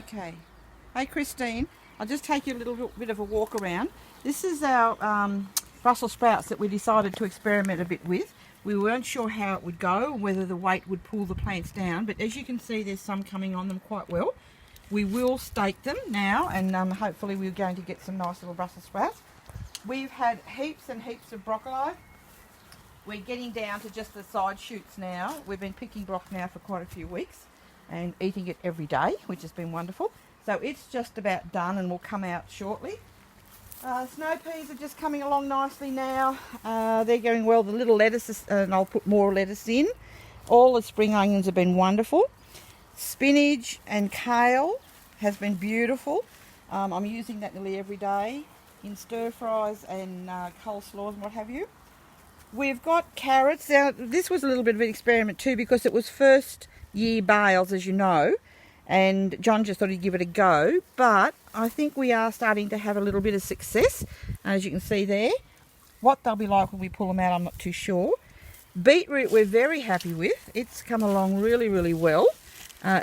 Okay. Hey Christine, I'll just take you a little bit of a walk around. This is our Brussels sprouts that we decided to experiment a bit with. We weren't sure how it would go, whether the weight would pull the plants down, but as you can see there's some coming on them quite well. We will stake them now and hopefully we're going to get some nice little Brussels sprouts. We've had heaps and heaps of broccoli. We're getting down to just the side shoots now. We've been picking broccoli now for quite a few weeks and eating it every day, which has been wonderful. So it's just about done and will come out shortly. Snow peas are just coming along nicely now. They're going well. The little lettuces, and I'll put more lettuce in. All the spring onions have been wonderful. Spinach and kale has been beautiful. I'm using that nearly every day in stir fries and coleslaws and what have you. We've got carrots. Now, this was a little bit of an experiment too because it was first year bales, as you know, and John just thought he'd give it a go, but I think we are starting to have a little bit of success, as you can see there. What they'll be like when we pull them out, I'm not too sure. Beetroot we're very happy with. It's come along really, really well,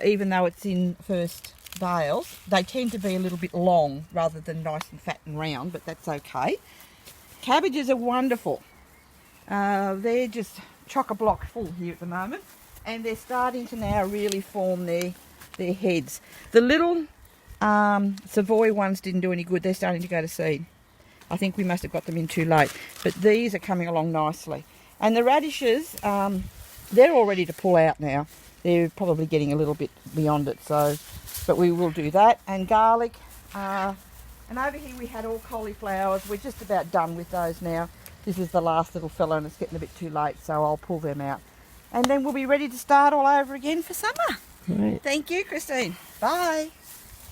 even though it's in first bales. They tend to be a little bit long rather than nice and fat and round, but that's okay. Cabbages are wonderful. They're just chock-a-block full here at the moment, and they're starting to now really form their heads. The little Savoy ones didn't do any good. They're starting to go to seed. I think we must have got them in too late, but these are coming along nicely. And the radishes, they're all ready to pull out now. They're probably getting a little bit beyond it, so but we will do that. And garlic, and over here we had all cauliflowers. We're just about done with those now. This is the last little fella and it's getting a bit too late, so I'll pull them out. And then we'll be ready to start all over again for summer. Right. Thank you, Christine. Bye.